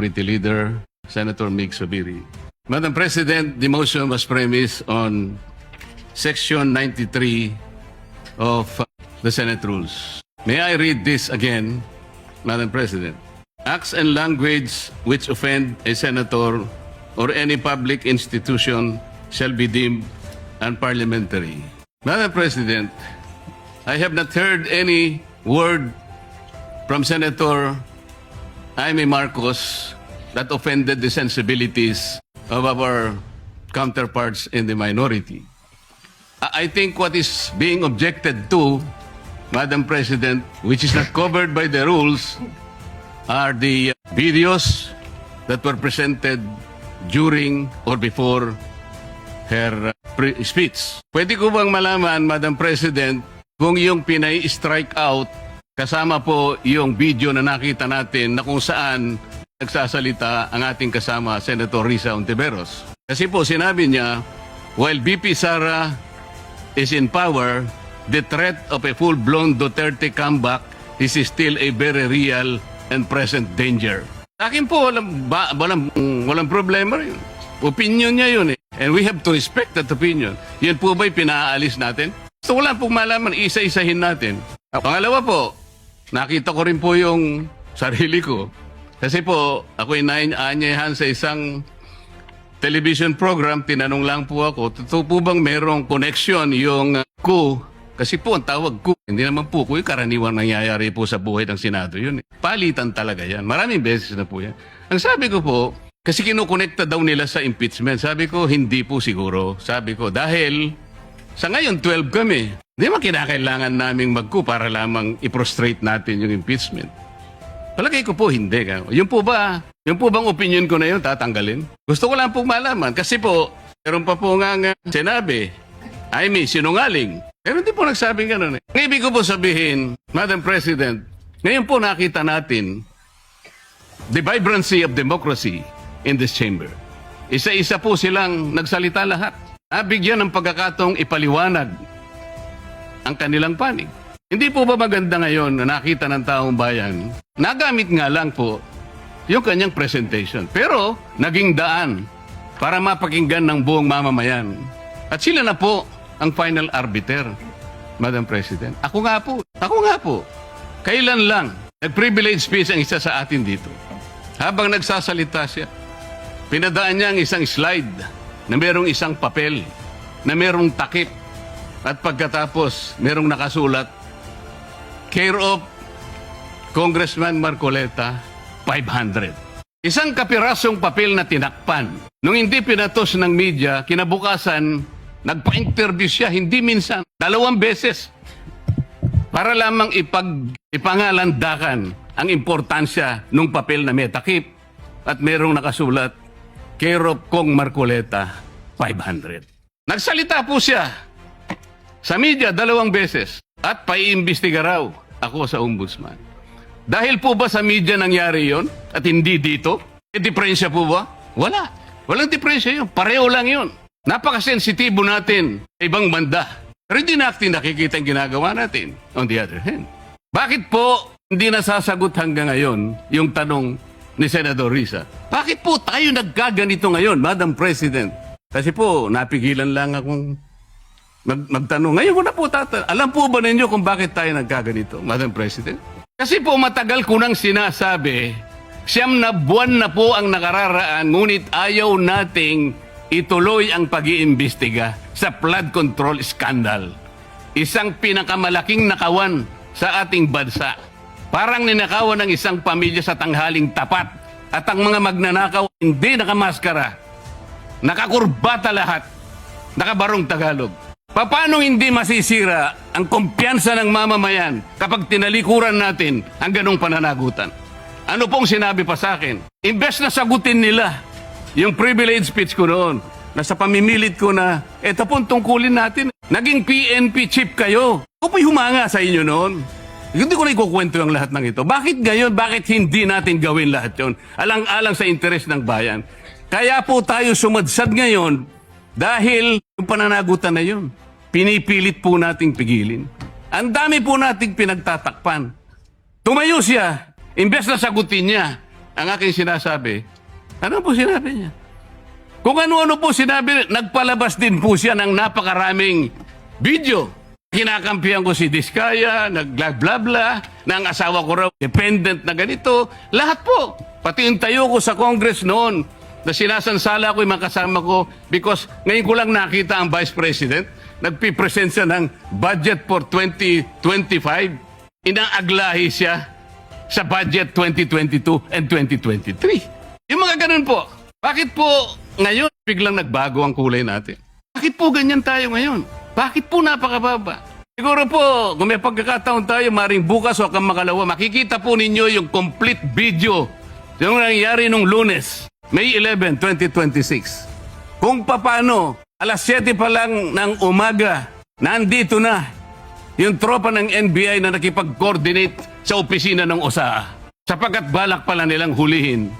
Majority Leader, Senator Mig Zubiri. Madam President, the motion was premised on Section 93 of the Senate Rules. May I read this again, Madam President? Acts and language which offend a senator or any public institution shall be deemed unparliamentary. Madam President, I have not heard any word from Senator Jaime Marcos that offended the sensibilities of our counterparts in the minority. I think what is being objected to, Madam President, which is not covered by the rules, are the videos that were presented during or before her speech. Pwede ko bang malaman, Madam President, kung yung pinay-strike out, kasama po yung video na nakita natin na kung saan nagsasalita ang ating kasama, Senator Risa Hontiveros. Kasi po sinabi niya, while BP Sara is in power, the threat of a full-blown Duterte comeback is still a very real and present danger. Sa akin po, walang problema rin. Opinion niya yun eh. And we have to respect that opinion. Yun po ba'y pinaalis natin? Gusto ko lang pong malaman, isa-isahin natin. Pangalawa po, nakita ko rin po yung sarili ko. Kasi po, ako'y nainanyahan sa isang television program, tinanong lang po ako, totoo po bang merong connection yung coup? Kasi po, ang tawag coup, hindi naman po yung karaniwang nangyayari po sa buhay ng Senado yun. Palitan talaga yan. Maraming beses na po yan. Ang sabi ko po, kasi kinukonekta daw nila sa impeachment. Sabi ko, hindi po siguro. Sabi ko, dahil sa ngayon 12 kami, hindi man kinakailangan naming mag-coup para lamang i-prostrate natin yung impeachment. Palagay ko po, hindi. Yung po bang opinion ko na yun, tatanggalin? Gusto ko lang pong malaman. Kasi po, meron pa po nga sinabi, I mean, sinungaling. Pero hindi po nagsabing gano'n eh. Ang ibig ko po sabihin, Madam President, ngayon po nakita natin the vibrancy of democracy in this chamber. Isa-isa po silang nagsalita lahat. Nabigyan ng pagkakataong ipaliwanag ang kanilang panig. Hindi po ba maganda ngayon na nakita ng taong bayan, nagamit nga lang po yung kanyang presentation. Pero naging daan para mapakinggan ng buong mamamayan. At sila na po ang final arbiter, Madam President. Ako nga po. Kailan lang nag-privilege speech ang isa sa atin dito. Habang nagsasalita siya, pinadaan niya ang isang slide na merong isang papel, na merong takip, at pagkatapos merong nakasulat, care of Congressman Marcoleta, 500. Isang kapirasong papel na tinakpan. Nung hindi pinatos ng media, kinabukasan, nagpa-interview siya, hindi minsan, 2 beses, para lamang ipangalandakan ang importansya ng papel na may takip at merong nakasulat, care of Kong Marcoleta, 500. Nagsalita po siya sa media 2 beses at paiimbestiga raw ako sa ombudsman. Dahil po ba sa media nangyari yon at hindi dito? E diferensya po ba? Wala. Walang diferensya yun. Pareho lang yun. Napakasensitibo natin sa ibang banda. Pero hindi natin nakikita ang ginagawa natin. On the other hand, bakit po hindi nasasagot hanggang ngayon yung tanong ni Senador Risa? Bakit po tayo nagkaganito ngayon, Madam President? Kasi po, napigilan lang akong magtanong. Ngayon ko na po alam po ba ninyo kung bakit tayo nagkaganito, Madam President? Kasi po matagal ko nang sinasabi, 9 na buwan na po ang nakararaan, ngunit ayaw nating ituloy ang pag-iimbestiga sa flood control scandal. Isang pinakamalaking nakawan sa ating bansa. Parang ninakawan ng isang pamilya sa tanghaling tapat. At ang mga magnanakaw hindi nakamaskara. Nakakurbata lahat. Nakabarong Tagalog. Paano hindi masisira ang kumpiyansa ng mamamayan kapag tinalikuran natin ang ganong pananagutan? Ano pong sinabi pa sa akin? Imbes na sagutin nila yung privilege speech ko noon, na sa pamimilit ko na, eto pong tungkulin natin, naging PNP chief kayo. Ako po'y humanga sa inyo noon. Hindi ko na ikukwento ang lahat ng ito. Bakit ngayon? Bakit hindi natin gawin lahat yon? Alang-alang sa interes ng bayan. Kaya po tayo sumadsad ngayon dahil yung pananagutan na yun, pinipilit po nating pigilin. Ang dami po nating pinagtatakpan. Tumayo siya, imbes na sagutin niya, ang aking sinasabi, ano po sinabi niya? Kung ano-ano po sinabi, nagpalabas din po siya ng napakaraming video. Kinakampihan ko si Diskaya, nag-bla-bla-bla, na ang asawa ko raw, dependent na ganito. Lahat po. Pati yung tayo ko sa Congress noon, na sinasansala ko yung mga kasama ko because ngayon ko lang nakita ang Vice President, nagpipresent siya ng budget for 2025. Inaaglahi siya sa budget 2022 and 2023. Yung mga ganun po. Bakit po ngayon biglang nagbago ang kulay natin? Bakit po ganyan tayo ngayon? Bakit po napakababa? Siguro po, kung may pagkakataon tayo, maring bukas o kang makalawa, makikita po ninyo yung complete video yung nangyari nung Lunes, May 11, 2026. Kung paano, alas 7 pa lang ng umaga, nandito na yung tropa ng NBI na nakipag-coordinate sa opisina ng OSA sapagkat balak pala nilang hulihin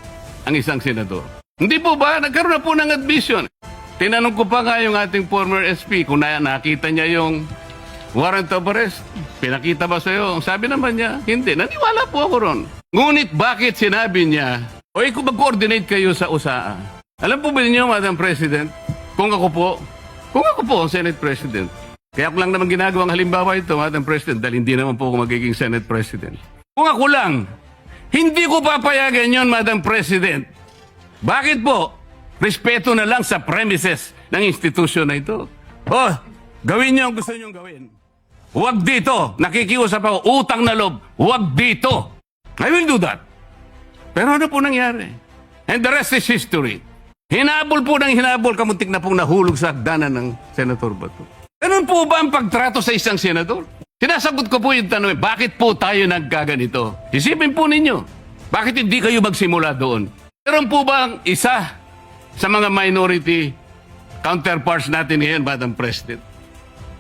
ang isang senador. Hindi po ba? Nagkaroon na po ng admission. Tinanong ko pa nga yung ating former SP kung nakita niya yung warrant of arrest. Pinakita ba sa'yo? Sabi naman niya, hindi. Naniwala po ako ron. Ngunit bakit sinabi niya, o kung mag-coordinate kayo sa OSA? Alam po ba ninyo, Madam President, kung ako po ang Senate President, kaya ko lang naman ginagawang halimbawa ito, Madam President, dahil hindi naman po ako magiging Senate President. Kung ako lang, hindi ko papayagan yon, Madam President. Bakit po? Respeto na lang sa premises ng institusyon na ito. Oh, gawin niyo ang gusto niyong gawin. Huwag dito. Nakikiusap ako, utang na loob. Huwag dito. I will do that. Pero ano po nangyari? And the rest is history. Hinabol po ng hinabol, kamuntik na pong nahulog sa hagdanan ng Senator Bato. Ganun po ba ang pagtrato sa isang senador? Sinasagot ko po yung tanong, bakit po tayo nagkaganito? Isipin po ninyo, bakit hindi kayo magsimula doon? Meron po ba ang isa sa mga minority counterparts natin ngayon, Madam President?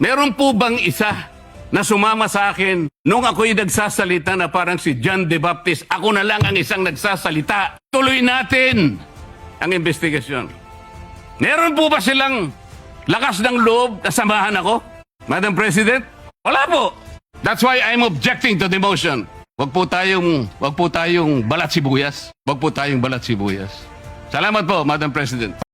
Meron po bang isa na sumama sa akin nung ako'y nagsasalita na parang si John the Baptist, ako na lang ang isang nagsasalita. Tuloy natin ang investigasyon. Meron po ba silang lakas ng loob na samahan ako, Madam President? Wala po. That's why I'm objecting to the motion. Wag po tayong balat sibuyas. Wag po tayong balat sibuyas. Salamat po, Madam President.